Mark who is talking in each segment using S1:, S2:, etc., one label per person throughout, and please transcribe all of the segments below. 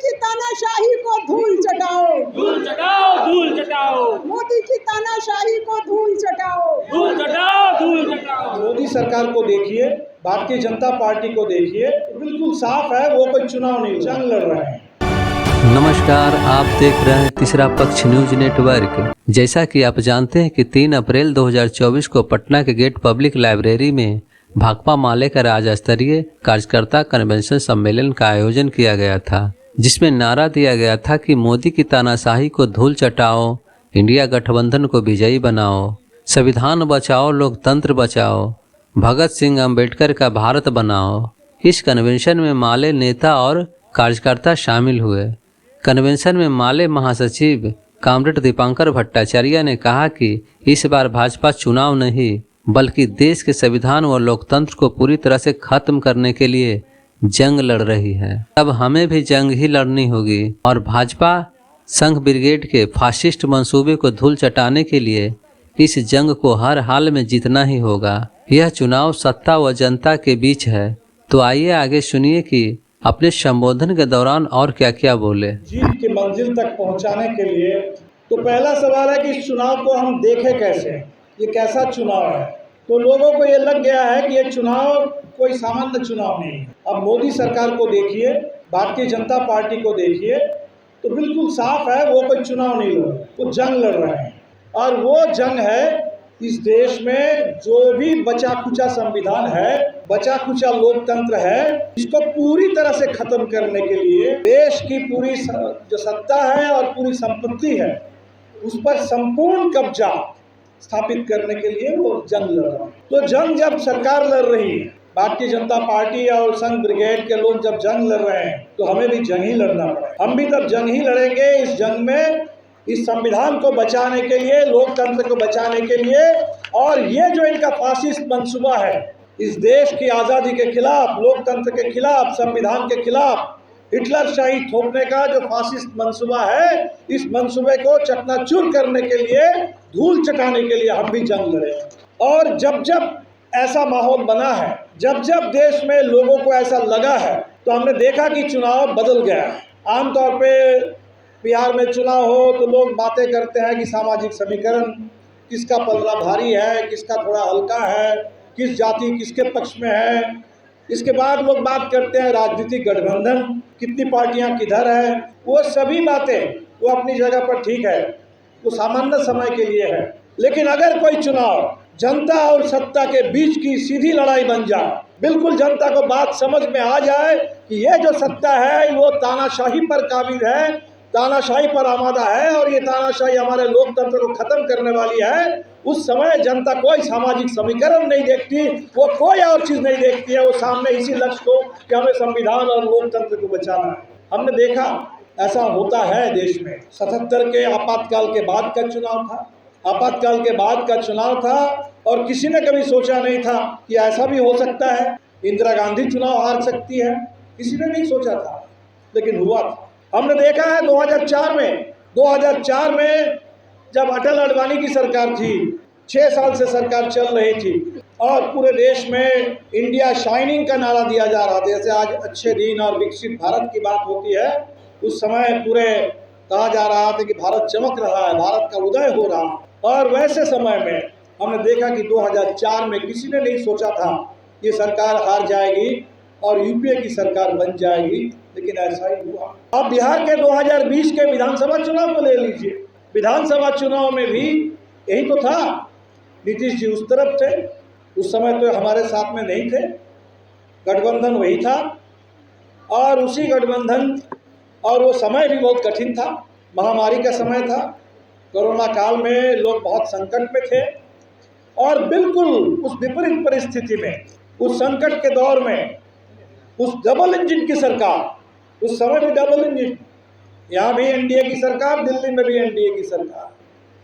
S1: की तानाशाही को धूल चटाओ,
S2: धूल चटाओ, धूल चटाओ,
S1: मोदी की तानाशाही को धूल चटाओ,
S2: धूल चटाओ, धूल चटाओ।
S3: मोदी सरकार को देखिए, भारतीय जनता पार्टी को देखिए, बिल्कुल साफ है वो कोई चुनाव नहीं, जंग लड़ रहे हैं।
S4: नमस्कार, आप देख रहे हैं तीसरा पक्ष न्यूज नेटवर्क। जैसा कि आप जानते हैं कि 3 अप्रैल 2024 को पटना के गेट पब्लिक लाइब्रेरी में भाकपा माले का राज्य स्तरीय कार्यकर्ता कन्वेंशन सम्मेलन का आयोजन किया गया था, जिसमें नारा दिया गया था कि मोदी की तानाशाही को धूल चटाओ, इंडिया गठबंधन को विजयी बनाओ, संविधान बचाओ, लोकतंत्र बचाओ, भगत सिंह अम्बेडकर का भारत बनाओ। इस कन्वेंशन में माले नेता और कार्यकर्ता शामिल हुए। कन्वेंशन में माले महासचिव कॉमरेड दीपांकर भट्टाचार्य ने कहा कि इस बार भाजपा चुनाव नहीं बल्कि देश के संविधान व लोकतंत्र को पूरी तरह से खत्म करने के लिए जंग लड़ रही है। अब हमें भी जंग ही लड़नी होगी और भाजपा संघ ब्रिगेड के फासिस्ट मंसूबे को धूल चटाने के लिए इस जंग को हर हाल में जीतना ही होगा। यह चुनाव सत्ता व जनता के बीच है। तो आइए आगे सुनिए कि अपने संबोधन के दौरान और क्या क्या बोले।
S3: जीत की मंजिल तक पहुंचाने के लिए तो पहला सवाल है कि इस चुनाव को हम देखें कैसे, ये कैसा चुनाव है। तो लोगों को ये लग गया है कि ये चुनाव कोई सामान्य चुनाव नहीं है। अब मोदी सरकार को देखिए, भारतीय जनता पार्टी को देखिए, तो बिल्कुल साफ है वो कोई चुनाव नहीं लड़ रहे, वो जंग लड़ रहे हैं। और वो जंग है इस देश में जो भी बचा खुचा संविधान है, बचा खुचा लोकतंत्र है, इसको पूरी तरह से खत्म करने के लिए देश की पूरी जो सत्ता है और पूरी संपत्ति है उस पर संपूर्ण कब्जा स्थापित करने के लिए वो जंग लड़ रहा है। तो जंग जब सरकार लड़ रही है, भारतीय जनता पार्टी और संघ ब्रिगेड के लोग जब जंग लड़ रहे हैं, तो हमें भी जंग ही लड़ना पड़ेगा। हम भी तब जंग ही लड़ेंगे इस जंग में, इस संविधान को बचाने के लिए, लोकतंत्र को बचाने के लिए। और ये जो इनका फासिस्ट मंसूबा है, इस देश की आज़ादी के खिलाफ, लोकतंत्र के खिलाफ, संविधान के खिलाफ हिटलरशाही थोपने का जो फासिस्ट मंसूबा है, इस मंसूबे को चकनाचूर करने के लिए, धूल चटाने के लिए हम भी जंग लड़े। और जब जब ऐसा माहौल बना है, जब जब देश में लोगों को ऐसा लगा है, तो हमने देखा कि चुनाव बदल गया है। आमतौर पे बिहार में चुनाव हो तो लोग बातें करते हैं कि सामाजिक समीकरण, किसका पलड़ा भारी है, किसका थोड़ा हल्का है, किस जाति किसके पक्ष में है। इसके बाद लोग बात करते हैं राजनीतिक गठबंधन, कितनी पार्टियां किधर है। वो सभी बातें वो अपनी जगह पर ठीक है, वो सामान्य समय के लिए है। लेकिन अगर कोई चुनाव जनता और सत्ता के बीच की सीधी लड़ाई बन जाए, बिल्कुल जनता को बात समझ में आ जाए कि ये जो सत्ता है वो तानाशाही पर काबिज है, तानाशाही पर आमादा है और ये तानाशाही हमारे लोकतंत्र को खत्म करने वाली है, उस समय जनता कोई सामाजिक समीकरण नहीं देखती, वो कोई और चीज़ नहीं देखती है। वो सामने इसी लक्ष्य को कि हमें संविधान और लोकतंत्र को बचाना है। हमने देखा ऐसा होता है देश में। 77 के आपातकाल के बाद का चुनाव था, आपातकाल के बाद का चुनाव था और किसी ने कभी सोचा नहीं था कि ऐसा भी हो सकता है, इंदिरा गांधी चुनाव हार सकती है, किसी ने नहीं सोचा था, लेकिन हुआ था। हमने देखा है 2004 में जब अटल अडवाणी की सरकार थी, 6 साल से सरकार चल रही थी और पूरे देश में इंडिया शाइनिंग का नारा दिया जा रहा था। जैसे आज अच्छे दिन और विकसित भारत की बात होती है, उस समय पूरे कहा जा रहा था कि भारत चमक रहा है, भारत का उदय हो रहा है। और वैसे समय में हमने देखा कि 2004 में किसी ने नहीं सोचा था ये सरकार हार जाएगी और यूपीए की सरकार बन जाएगी, लेकिन ऐसा ही हुआ। अब बिहार के 2020 के विधानसभा चुनाव को ले लीजिए, विधानसभा चुनाव में भी यही तो था। नीतीश जी उस तरफ थे, उस समय तो हमारे साथ में नहीं थे, गठबंधन वही था और उसी गठबंधन, और वो समय भी बहुत कठिन था, महामारी का समय था, कोरोना काल में लोग बहुत संकट में थे। और बिल्कुल उस विपरीत परिस्थिति में, उस संकट के दौर में, उस डबल इंजन की सरकार, उस समय भी डबल इंजन, यहाँ भी एनडीए की सरकार, दिल्ली में भी एनडीए की सरकार,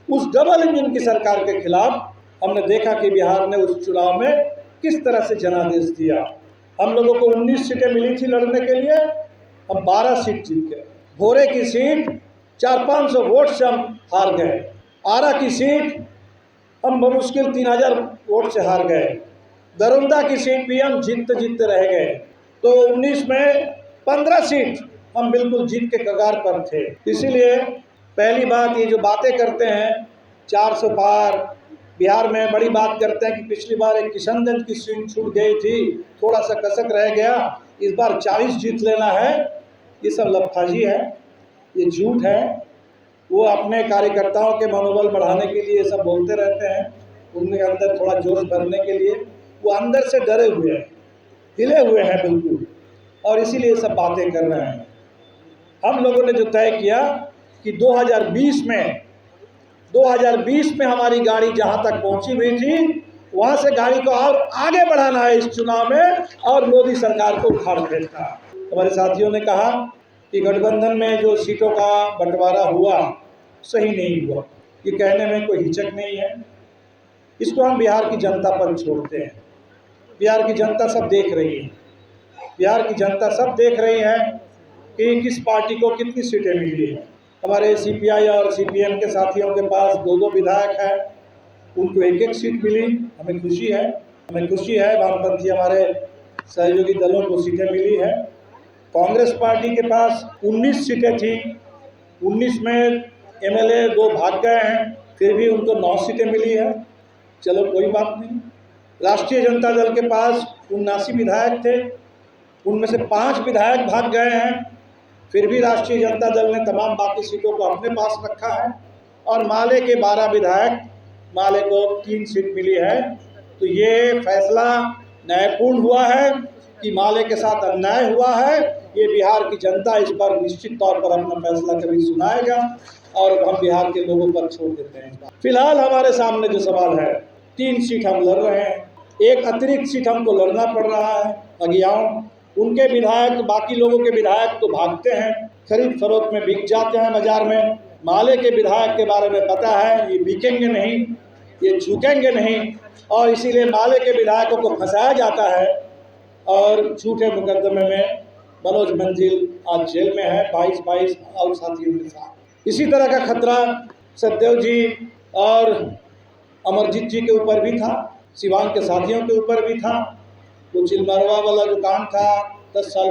S3: उस डबल इंजन की सरकार के खिलाफ हमने देखा कि बिहार ने उस चुनाव में किस तरह से जनादेश दिया। हम लोगों को 19 सीटें मिली थी लड़ने के लिए, हम 12 सीट जीत गए। भोरे की सीट 400-500 वोट से हम हार गए। आरा की सीट हम बमुश्किल 3000 वोट से हार गए। दरोंदा की सीट भी हम जीतते रह गए। तो 19 में 15 सीट हम बिल्कुल जीत के कगार पर थे। इसीलिए पहली बात, ये जो बातें करते हैं 400 पार, बिहार में बड़ी बात करते हैं कि पिछली बार एक किशनगंज की सीट छूट गई थी, थोड़ा सा कसक रह गया, इस बार 40 जीत लेना है। ये सब लफाजी है, ये झूठ है। वो अपने कार्यकर्ताओं के मनोबल बढ़ाने के लिए सब बोलते रहते हैं, उनके अंदर थोड़ा जोश भरने के लिए। वो अंदर से डरे हुए हैं, हिले हुए हैं बिल्कुल, और इसीलिए सब बातें कर रहे हैं। हम लोगों ने जो तय किया कि 2020 में हमारी गाड़ी जहां तक पहुंची हुई थी, वहां से गाड़ी को और आगे बढ़ाना है इस चुनाव में, और मोदी सरकार को उखाड़ फेंकना। हमारे साथियों ने कहा कि गठबंधन में जो सीटों का बंटवारा हुआ सही नहीं हुआ, ये कहने में कोई हिचक नहीं है। इसको हम बिहार की जनता पर छोड़ते हैं। बिहार की जनता सब देख रही है, बिहार की जनता सब देख रही है कि किस पार्टी को कितनी सीटें मिली हैं। हमारे सीपीआई और सीपीएम के साथियों के पास 2-2 विधायक हैं, उनको 1-1 सीट मिली। हमें खुशी है, हमें खुशी है। वामपंथी हमारे सहयोगी दलों को सीटें मिली है। कांग्रेस पार्टी के पास 19 सीटें थी, 19 में एमएलए 2 भाग गए हैं, फिर भी उनको 9 सीटें मिली है। चलो कोई बात नहीं। राष्ट्रीय जनता दल के पास 79 विधायक थे, उनमें से 5 विधायक भाग गए हैं, फिर भी राष्ट्रीय जनता दल ने तमाम बाकी सीटों को अपने पास रखा है। और माले के 12 विधायक, माले को 3 सीट मिली है। तो ये फैसला न्यायपूर्ण हुआ है कि माले के साथ अन्याय हुआ है। ये बिहार की जनता इस पर निश्चित तौर पर अपना फैसला कभी सुनाएगा, और हम बिहार के लोगों पर छोड़ देते हैं। फिलहाल हमारे सामने जो सवाल है, 3 सीट हम लड़ रहे हैं, एक अतिरिक्त सीट हमको लड़ना पड़ रहा है। अगियाओं, उनके विधायक, बाकी लोगों के विधायक तो भागते हैं, खरीद फरोख्त में बिक जाते हैं बाजार में। माले के विधायक के बारे में पता है, ये बिकेंगे नहीं, ये झुकेंगे नहीं, और इसीलिए माले के विधायकों को फंसाया जाता है। और झूठे मुकदमे में मनोज मंजिल आज जेल में है, 22 और साथियों के साथ। इसी तरह का खतरा सत्यदेव जी और अमरजीत जी के ऊपर भी था, सिवान के साथियों के ऊपर भी था। वो चिलमरवा वाला जो कांड था 10 साल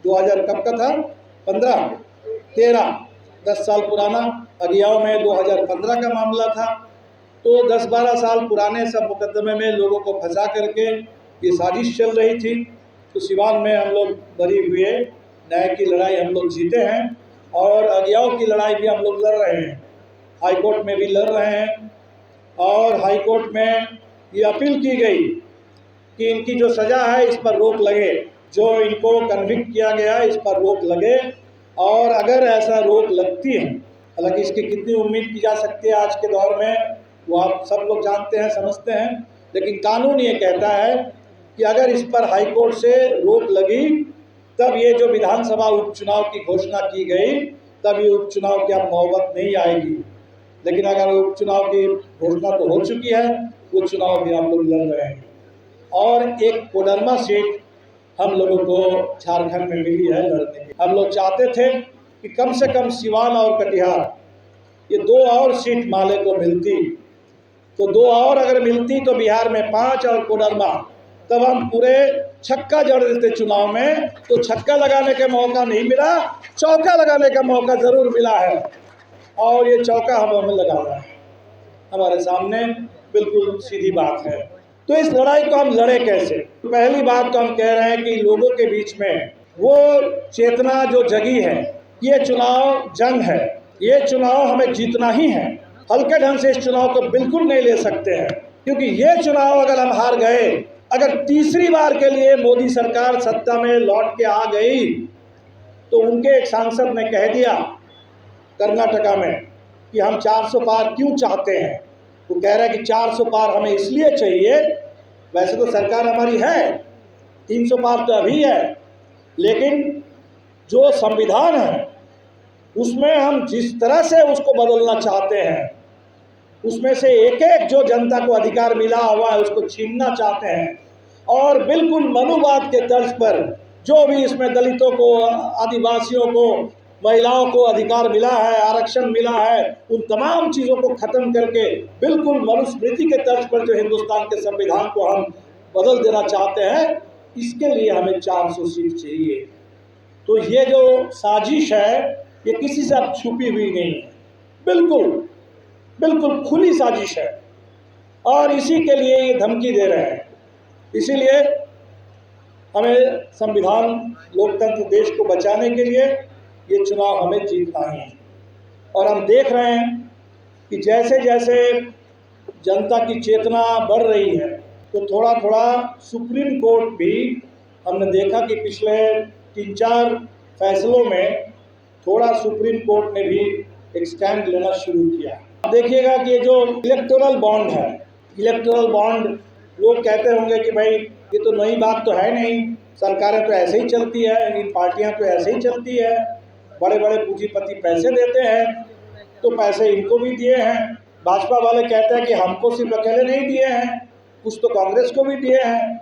S3: 2000 कब का था, 10 साल पुराना। अगियाओं में 2015 का मामला था। तो 10-12 साल पुराने सब मुकदमे में लोगों को फंसा करके ये साजिश चल रही थी। तो सिवान में हम लोग बरी हुए, न्याय की लड़ाई हम लोग जीते हैं, और अगियाओं की लड़ाई भी हम लोग लड़ रहे हैं, हाई कोर्ट में भी लड़ रहे हैं। और हाई कोर्ट में ये अपील की गई कि इनकी जो सज़ा है इस पर रोक लगे, जो इनको कन्विक्ट किया गया इस पर रोक लगे। और अगर ऐसा रोक लगती है, हालांकि इसकी कितनी उम्मीद की जा सकती है आज के दौर में, वो आप सब लोग जानते हैं, समझते हैं, लेकिन कानून ये कहता है कि अगर इस पर हाई कोर्ट से रोक लगी, तब ये जो विधानसभा उपचुनाव की घोषणा की गई, तब ये उपचुनाव की अब नौबत नहीं आएगी। लेकिन अगर उपचुनाव की घोषणा तो हो चुकी है, वो चुनाव भी हम लोग लड़ रहे हैं। और एक कोडरमा सीट हम लोगों को झारखंड में मिली है लड़ने की। हम लोग चाहते थे कि कम से कम सिवान और कटिहार, ये 2 और सीट माले को मिलती, तो 2 और अगर मिलती तो बिहार में 5 और कोडरमा, तब हम पूरे छक्का जड़ देते चुनाव में। तो छक्का लगाने का मौका नहीं मिला, चौका लगाने का मौका ज़रूर मिला है, और ये चौका हमें लगाना है। हमारे सामने बिल्कुल सीधी बात है। तो इस लड़ाई को हम लड़े कैसे? पहली बात तो हम कह रहे हैं कि लोगों के बीच में वो चेतना जो जगी है, ये चुनाव जंग है, ये चुनाव हमें जीतना ही है। हल्के ढंग से इस चुनाव को बिल्कुल नहीं ले सकते हैं, क्योंकि ये चुनाव अगर हम हार गए, अगर तीसरी बार के लिए मोदी सरकार सत्ता में लौट के आ गई, तो उनके एक सांसद ने कह दिया कर्नाटका में कि हम 400 पार क्यों चाहते हैं। वो कह रहा है कि 400 पार हमें इसलिए चाहिए, वैसे तो सरकार हमारी है, 300 पार तो अभी है, लेकिन जो संविधान है उसमें हम जिस तरह से उसको बदलना चाहते हैं, उसमें से एक एक जो जनता को अधिकार मिला हुआ है उसको छीनना चाहते हैं। और बिल्कुल मनुवाद के तर्ज पर जो भी इसमें दलितों को, आदिवासियों को, महिलाओं को अधिकार मिला है, आरक्षण मिला है, उन तमाम चीज़ों को ख़त्म करके बिल्कुल मनुस्मृति के तर्ज पर जो हिंदुस्तान के संविधान को हम बदल देना चाहते हैं, इसके लिए हमें 400 सीट चाहिए। तो ये जो साजिश है ये किसी से अब छुपी हुई नहीं है, बिल्कुल बिल्कुल खुली साजिश है और इसी के लिए ये धमकी दे रहे हैं। इसीलिए हमें संविधान, लोकतंत्र, देश को बचाने के लिए ये चुनाव हमें जीतना ही है। और हम देख रहे हैं कि जैसे जैसे जनता की चेतना बढ़ रही है तो थोड़ा थोड़ा सुप्रीम कोर्ट भी, हमने देखा कि पिछले 3-4 फैसलों में थोड़ा सुप्रीम कोर्ट ने भी एक स्टैंड लेना शुरू किया। अब देखिएगा कि ये जो इलेक्टोरल बॉन्ड है, इलेक्टोरल बॉन्ड, लोग कहते होंगे कि भाई ये तो नई बात तो है नहीं, सरकारें तो ऐसे ही चलती है, इन पार्टियां तो ऐसे ही चलती है, बड़े बड़े पूंजीपति पैसे देते हैं तो पैसे इनको भी दिए हैं। भाजपा वाले कहते हैं कि हमको सिर्फ अकेले नहीं दिए हैं, कुछ तो कांग्रेस को भी दिए हैं,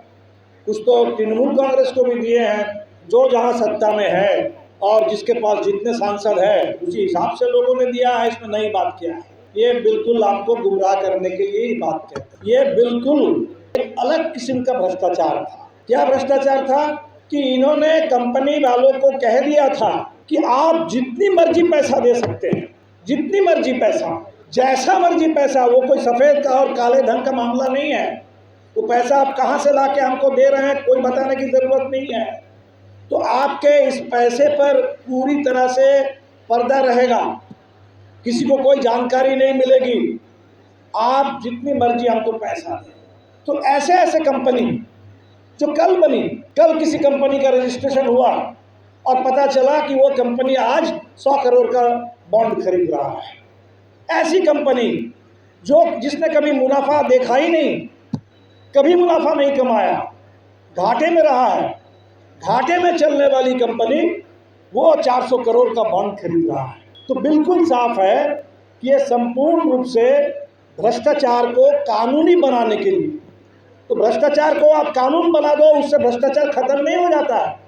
S3: कुछ तो तृणमूल कांग्रेस को भी दिए हैं। जो जहां सत्ता में है और जिसके पास जितने सांसद है उसी हिसाब से लोगों ने दिया है, इसमें नई बात क्या है। ये बिल्कुल आपको गुमराह करने के लिए ही बात कहते हैं। ये बिल्कुल एक अलग किस्म का भ्रष्टाचार था। क्या भ्रष्टाचार था कि इन्होंने कंपनी वालों को कह दिया था कि आप जितनी मर्जी पैसा दे सकते हैं, जितनी मर्जी पैसा, जैसा मर्जी पैसा, वो कोई सफ़ेद का और काले धन का मामला नहीं है। वो पैसा आप कहाँ से ला के हमको दे रहे हैं कोई बताने की ज़रूरत नहीं है। तो आपके इस पैसे पर पूरी तरह से पर्दा रहेगा, किसी को कोई जानकारी नहीं मिलेगी, आप जितनी मर्जी हमको पैसा दें। तो ऐसे ऐसे कंपनी जो कल बनी, कल किसी कंपनी का रजिस्ट्रेशन हुआ और पता चला कि वो कंपनी आज 100 करोड़ का बॉन्ड खरीद रहा है। ऐसी कंपनी जो जिसने कभी मुनाफा देखा ही नहीं, कभी मुनाफा नहीं कमाया, घाटे में रहा है, घाटे में चलने वाली कंपनी वो 400 करोड़ का बॉन्ड खरीद रहा है। तो बिल्कुल साफ है कि ये संपूर्ण रूप से भ्रष्टाचार को कानूनी बनाने के लिए, तो भ्रष्टाचार को आप कानून बना दो, उससे भ्रष्टाचार खत्म नहीं हो जाता है।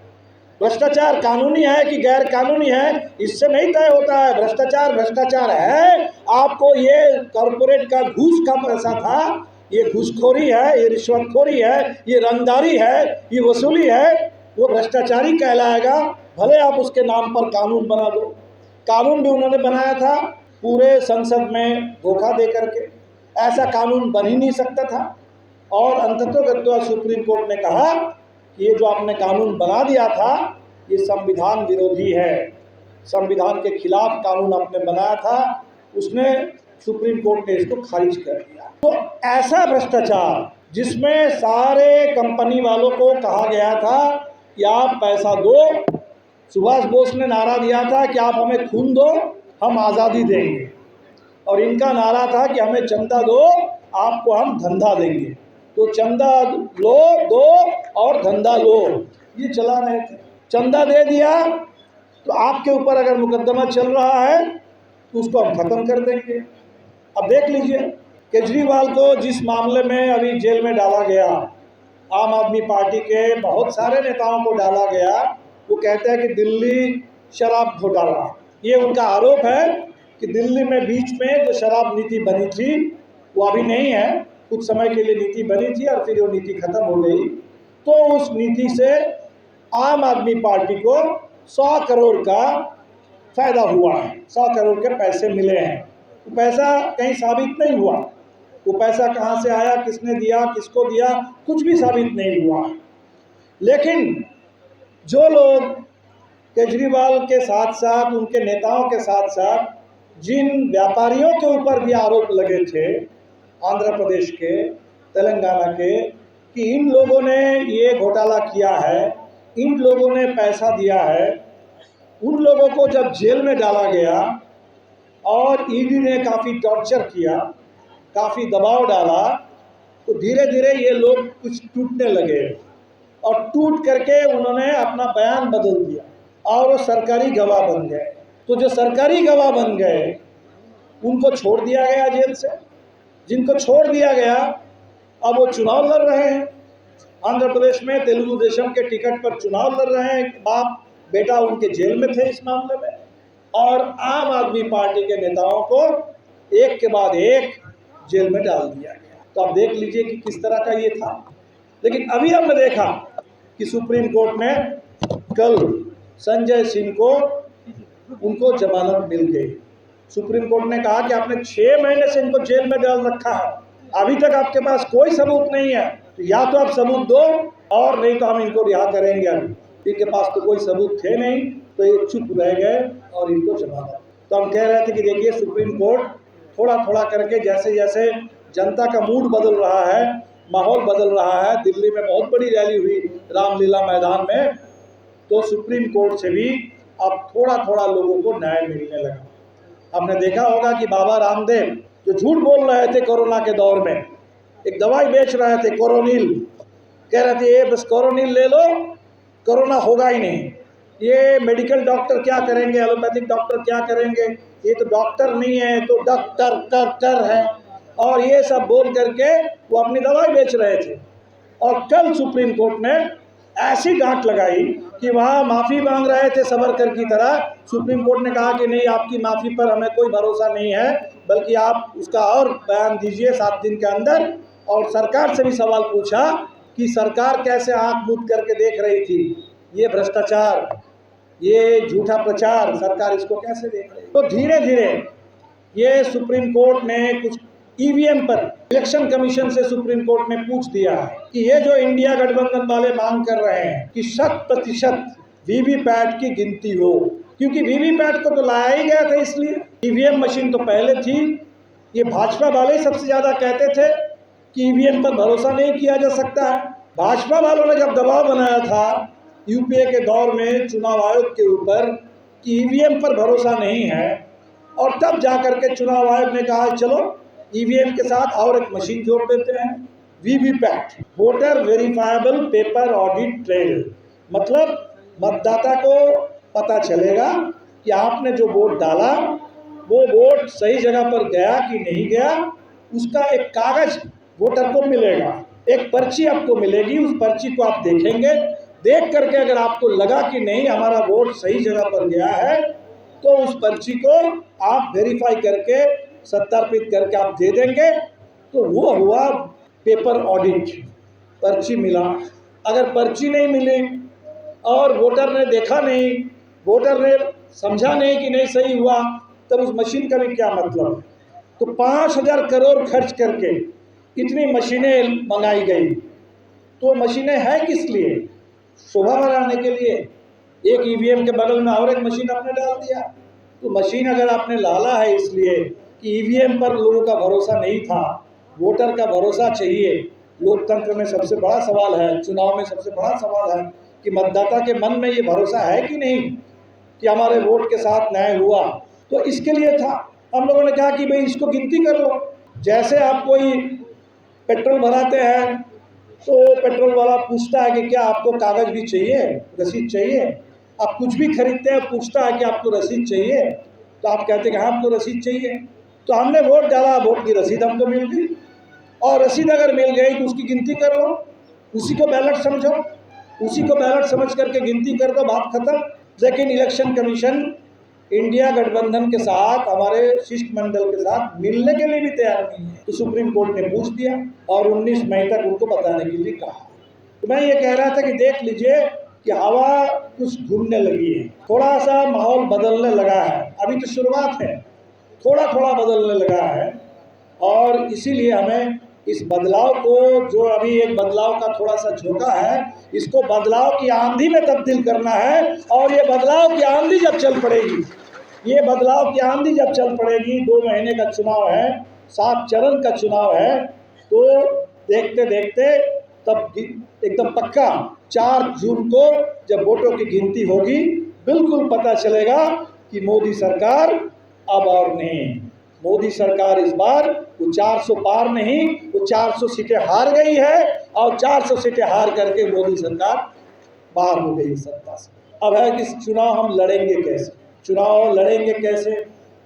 S3: भ्रष्टाचार कानूनी है कि गैर कानूनी है, इससे नहीं तय होता है। भ्रष्टाचार भ्रष्टाचार है। आपको ये कॉरपोरेट का घूस का पैसा था, ये घूसखोरी है, ये रिश्वतखोरी है, ये रंगदारी है, ये वसूली है, वो भ्रष्टाचारी कहलाएगा। भले आप उसके नाम पर कानून बना दो। कानून भी उन्होंने बनाया था पूरे संसद में धोखा दे करके, ऐसा कानून बन ही नहीं सकता था। और अंततोगत्वा सुप्रीम कोर्ट ने कहा कि ये जो आपने कानून बना दिया था ये संविधान विरोधी है, संविधान के खिलाफ कानून आपने बनाया था, उसने सुप्रीम कोर्ट ने इसको खारिज कर दिया। तो ऐसा भ्रष्टाचार जिसमें सारे कंपनी वालों को कहा गया था कि आप पैसा दो, सुभाष बोस ने नारा दिया था कि आप हमें खून दो हम आज़ादी देंगे, और इनका नारा था कि हमें चंदा दो आपको हम धंधा देंगे। तो चंदा लो दो और धंधा लो, ये चला रहे थे। चंदा दे दिया तो आपके ऊपर अगर मुकदमा चल रहा है तो उसको हम ख़त्म कर देंगे। अब देख लीजिए केजरीवाल को जिस मामले में अभी जेल में डाला गया, आम आदमी पार्टी के बहुत सारे नेताओं को डाला गया, वो कहते हैं कि दिल्ली शराब घोटाला, ये उनका आरोप है कि दिल्ली में बीच में जो शराब नीति बनी थी वो अभी नहीं है, कुछ समय के लिए नीति बनी थी और फिर वो नीति खत्म हो गई। तो उस नीति से आम आदमी पार्टी को 100 करोड़ का फ़ायदा हुआ है, 100 करोड़ के पैसे मिले हैं। वो पैसा कहीं साबित नहीं हुआ, वो पैसा कहाँ से आया, किसने दिया, किसको दिया, कुछ भी साबित नहीं हुआ। लेकिन जो लोग केजरीवाल के साथ साथ, उनके नेताओं के साथ साथ जिन व्यापारियों के ऊपर भी आरोप लगे थे, आंध्र प्रदेश के, तेलंगाना के, कि इन लोगों ने ये घोटाला किया है, इन लोगों ने पैसा दिया है, उन लोगों को जब जेल में डाला गया और ईडी ने काफ़ी टॉर्चर किया, काफ़ी दबाव डाला, तो धीरे धीरे ये लोग कुछ टूटने लगे और टूट करके उन्होंने अपना बयान बदल दिया और वो सरकारी गवाह बन गए। तो जो सरकारी गवाह बन गए उनको छोड़ दिया गया जेल से, जिनको छोड़ दिया गया अब वो चुनाव लड़ रहे हैं। आंध्र प्रदेश में तेलुगु देशम के टिकट पर चुनाव लड़ रहे हैं, बाप बेटा उनके जेल में थे इस मामले में, और आम आदमी पार्टी के नेताओं को एक के बाद एक जेल में डाल दिया गया। तो आप देख लीजिए कि किस तरह का ये था। लेकिन अभी हमने देखा कि सुप्रीम कोर्ट ने कल संजय सिंह को उनको जमानत मिल गई। सुप्रीम कोर्ट ने कहा कि आपने 6 महीने से इनको जेल में डाल रखा है, अभी तक आपके पास कोई सबूत नहीं है, तो या तो आप सबूत दो और नहीं तो हम इनको रिहा करेंगे। अभी इनके पास तो कोई सबूत थे नहीं, तो ये चुप रह गए और इनको जमानत। तो हम कह रहे थे कि देखिए सुप्रीम कोर्ट थोड़ा थोड़ा करके जैसे जैसे जनता का मूड बदल रहा है, माहौल बदल रहा है, दिल्ली में बहुत बड़ी रैली हुई रामलीला मैदान में, तो सुप्रीम कोर्ट से भी अब थोड़ा थोड़ा लोगों को न्याय मिलने लगा। आपने देखा होगा कि बाबा रामदेव जो झूठ बोल रहे थे कोरोना के दौर में, एक दवाई बेच रहे थे कोरोनिल, कह रहे थे ये बस कोरोनिल ले लो कोरोना होगा ही नहीं, ये मेडिकल डॉक्टर क्या करेंगे, एलोपैथिक डॉक्टर क्या करेंगे, ये तो डॉक्टर नहीं है तो डॉक्टर है, और ये सब बोल करके वो अपनी दवाई बेच रहे थे। और कल सुप्रीम कोर्ट ने ऐसी डांट लगाई कि वहाँ माफ़ी मांग रहे थे सवरकर की तरह, सुप्रीम कोर्ट ने कहा कि नहीं आपकी माफ़ी पर हमें कोई भरोसा नहीं है, बल्कि आप उसका और बयान दीजिए 7 दिन के अंदर। और सरकार से भी सवाल पूछा कि सरकार कैसे आंख मूंद करके देख रही थी, ये भ्रष्टाचार, ये झूठा प्रचार, सरकार इसको कैसे देख रही। तो धीरे धीरे ये सुप्रीम कोर्ट ने कुछ ईवीएम पर इलेक्शन कमीशन से सुप्रीम कोर्ट ने पूछ दिया है कि ये जो इंडिया गठबंधन वाले मांग कर रहे हैं कि 100% वीवीपैट की गिनती हो, क्योंकि वीवीपैट को तो लाया ही गया था, इसलिए ईवीएम मशीन तो पहले थी। ये भाजपा वाले सबसे ज़्यादा कहते थे कि ईवीएम पर भरोसा नहीं किया जा सकता है। भाजपा वालों ने जब दबाव बनाया था यूपीए के दौर में चुनाव आयोग के ऊपर कि ईवीएम पर भरोसा नहीं है, और तब जाकर के चुनाव आयोग ने कहा चलो ईवीएम के साथ और एक मशीन जोड़ देते हैं, VVPAT, voter verifiable paper audit trail. मतलब मतदाता को पता चलेगा कि आपने जो वोट डाला वो वोट सही जगह पर गया कि नहीं गया, उसका एक कागज वोटर को मिलेगा, एक पर्ची आपको मिलेगी, उस पर्ची को आप देखेंगे, देख करके अगर आपको लगा कि नहीं हमारा वोट सही जगह पर गया है, तो उस पर्ची को आप वेरीफाई करके सत्यापित करके आप दे देंगे, तो वो हुआ पेपर ऑडिट, पर्ची मिला। अगर पर्ची नहीं मिली और वोटर ने देखा नहीं, वोटर ने समझा नहीं कि नहीं सही हुआ, तब उस मशीन का भी क्या मतलब है। तो 5,000 करोड़ खर्च करके इतनी मशीनें मंगाई गई, तो मशीनें हैं किस लिए, शोभा बढ़ाने के लिए। एक ईवीएम के बगल में और एक मशीन आपने डाल दिया। तो मशीन अगर आपने डाला है इसलिए कि ईवीएम पर लोगों का भरोसा नहीं था, वोटर का भरोसा चाहिए। लोकतंत्र में सबसे बड़ा सवाल है, चुनाव में सबसे बड़ा सवाल है कि मतदाता के मन में ये भरोसा है कि नहीं कि हमारे वोट के साथ न्याय हुआ। तो इसके लिए था, हम लोगों ने कहा कि भाई इसको गिनती कर लो। जैसे आप कोई पेट्रोल भराते हैं तो पेट्रोल वाला पूछता है कि क्या आपको कागज़ भी चाहिए, रसीद चाहिए। आप कुछ भी खरीदते हैं, पूछता है कि आपको रसीद चाहिए, तो आप कहते हैं कि हाँ हमको रसीद चाहिए। तो हमने वोट डाला, वोट की रसीद हमको मिल गई, और रसीद अगर मिल गई तो उसकी गिनती कर लो, उसी को बैलेट समझो, उसी को बैलेट समझ करके गिनती कर दो, बात खत्म। लेकिन इलेक्शन कमीशन इंडिया गठबंधन के साथ, हमारे शिष्टमंडल के साथ मिलने के लिए भी तैयार नहीं है। तो सुप्रीम कोर्ट ने पूछ दिया और 19 मई तक उनको बताने के लिए कहा। तो मैं ये कह रहा था कि देख लीजिए कि हवा कुछ घूमने लगी है, थोड़ा सा माहौल बदलने लगा है, अभी तो शुरुआत है, थोड़ा थोड़ा बदलने लगा है। और इसीलिए हमें इस बदलाव को, जो अभी एक बदलाव का थोड़ा सा झोंका है, इसको बदलाव की आंधी में तब्दील करना है। और ये बदलाव की आंधी जब चल पड़ेगी, ये बदलाव की आंधी जब चल पड़ेगी, 2 महीने का चुनाव है, 7 चरण का चुनाव है, तो देखते देखते तब एकदम पक्का 4 जून को जब वोटों की गिनती होगी, बिल्कुल पता चलेगा कि मोदी सरकार अब और नहीं, मोदी सरकार इस बार वो 400 पार नहीं, वो 400 सीटें हार गई है, और 400 सीटें हार करके मोदी सरकार बाहर हो गई सत्ता से। अब है कि चुनाव हम लड़ेंगे कैसे, चुनाव लड़ेंगे कैसे।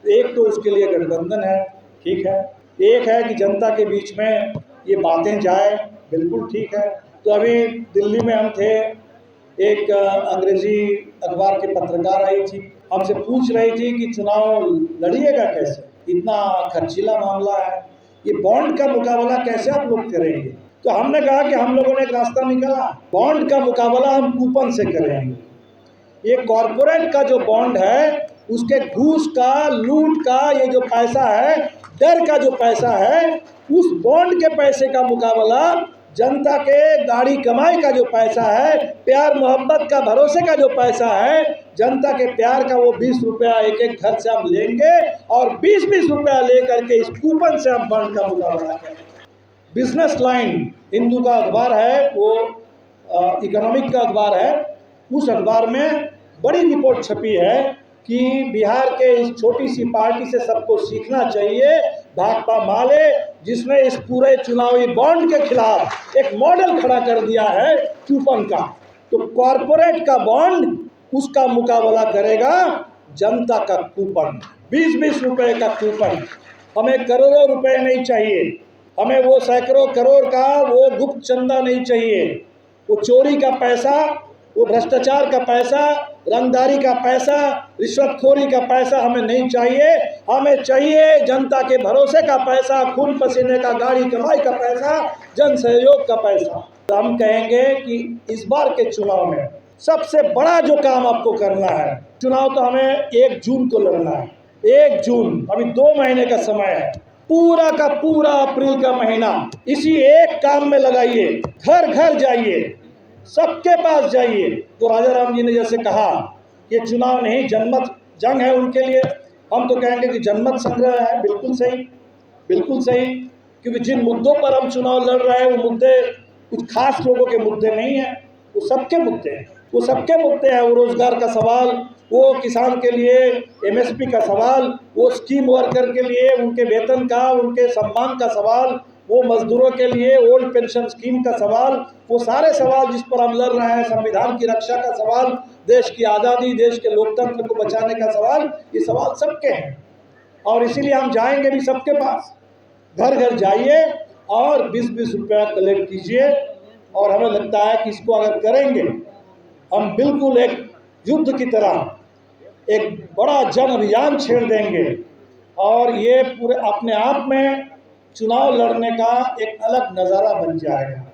S3: एक तो उसके लिए गठबंधन है, ठीक है, एक है कि जनता के बीच में ये बातें जाए, बिल्कुल ठीक है। तो अभी दिल्ली में हम थे, एक अंग्रेजी अखबार के पत्रकार आई थी, हमसे पूछ रही थी कि चुनाव लड़िएगा कैसे, इतना खर्चीला मामला है, ये बॉन्ड का मुकाबला कैसे आप लोग करेंगे। तो हमने कहा कि हम लोगों ने एक रास्ता निकाला, बॉन्ड का मुकाबला हम कूपन से करेंगे। ये कॉरपोरेट का जो बॉन्ड है, उसके घूस का, लूट का ये जो पैसा है, डर का जो पैसा है, उस बॉन्ड के पैसे का मुकाबला जनता के गाड़ी कमाई का जो पैसा है, प्यार मोहब्बत का, भरोसे का जो पैसा है, जनता के प्यार का, वो 20 रुपया एक एक घर से हम लेंगे और 20-20 रुपया लेकर के इस कूपन से हम बॉन्ड का मुकाबला करेंगे। बिजनेस लाइन हिंदू का अखबार है, वो इकोनॉमिक का अखबार है। उस अखबार में बड़ी रिपोर्ट छपी है कि बिहार के इस छोटी सी पार्टी से सबको सीखना चाहिए, भाकपा माले, जिसने इस पूरे चुनावी बॉन्ड के खिलाफ एक मॉडल खड़ा कर दिया है कूपन का। तो कॉरपोरेट का बॉन्ड, उसका मुकाबला करेगा जनता का कूपन, 20-20 रुपए का कूपन। हमें करोड़ों रुपए नहीं चाहिए, हमें वो सैकड़ों करोड़ का वो गुप्त चंदा नहीं चाहिए, वो चोरी का पैसा, वो भ्रष्टाचार का पैसा, रंगदारी का पैसा, रिश्वतखोरी का पैसा हमें नहीं चाहिए। हमें चाहिए जनता के भरोसे का पैसा, खून पसीने का, गाड़ी कमाई का पैसा, जन सहयोग का पैसा। तो हम कहेंगे कि इस बार के चुनाव में सबसे बड़ा जो काम आपको करना है, चुनाव तो हमें 1 जून को लड़ना है। 1 जून, अभी 2 महीने का समय है। पूरा का पूरा अप्रैल का महीना इसी एक काम में लगाइए। घर घर जाइए, सबके पास जाइए। तो राजा राम जी ने जैसे कहा, ये चुनाव नहीं जनमत जंग है उनके लिए, हम तो कहेंगे कि जनमत संग्रह है। बिल्कुल सही, बिल्कुल सही, क्योंकि जिन मुद्दों पर हम चुनाव लड़ रहे हैं वो मुद्दे कुछ खास लोगों के मुद्दे नहीं हैं, वो सबके मुद्दे हैं, वो सबके मुद्दे हैं। वो रोजगार का सवाल, वो किसान के लिए MSP का सवाल, वो स्कीम वर्कर के लिए उनके वेतन का, उनके सम्मान का सवाल, वो मजदूरों के लिए ओल्ड पेंशन स्कीम का सवाल, वो सारे सवाल जिस पर हम लड़ रहे हैं, संविधान की रक्षा का सवाल, देश की आज़ादी, देश के लोकतंत्र को बचाने का सवाल, ये सवाल सबके हैं। और इसीलिए हम जाएंगे भी सबके पास। घर घर जाइए और 20-20 रुपया कलेक्ट कीजिए। और हमें लगता है कि इसको अगर करेंगे, हम बिल्कुल एक युद्ध की तरह एक बड़ा जन अभियान छेड़ देंगे और ये पूरे अपने आप में चुनाव लड़ने का एक अलग नज़ारा बन जाएगा।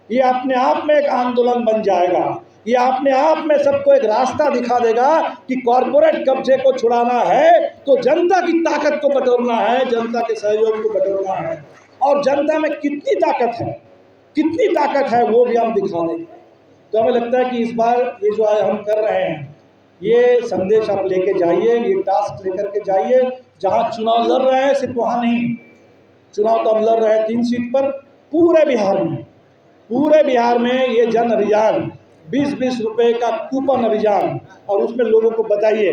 S3: ये अपने आप में एक आंदोलन बन जाएगा। ये अपने आप में सबको एक रास्ता दिखा देगा कि कॉरपोरेट कब्जे को छुड़ाना है तो जनता की ताकत को बटोरना है, जनता के सहयोग को बटोरना है। और जनता में कितनी ताकत है वो भी हम दिखा देंगे। तो हमें लगता है कि इस बार ये जो आज हम कर रहे हैं, ये संदेश आप लेके जाइए, ये टास्क लेकर के जाइए। जहाँ चुनाव लड़ रहे हैं सिर्फ वहाँ नहीं, चुनाव तो हम लड़ रहे हैं 3 सीट पर, पूरे बिहार में ये जन अभियान, 20-20 रुपए का कूपन अभियान। और उसमें लोगों को बताइए,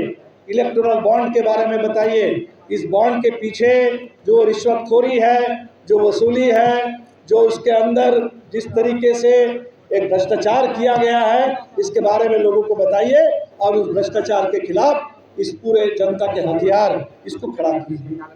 S3: इलेक्टोरल बॉन्ड के बारे में बताइए, इस बॉन्ड के पीछे जो रिश्वतखोरी है, जो वसूली है, जो उसके अंदर जिस तरीके से एक भ्रष्टाचार किया गया है, इसके बारे में लोगों को बताइए और उस भ्रष्टाचार के खिलाफ इस पूरे जनता के हथियार इसको खड़ा कीजिए।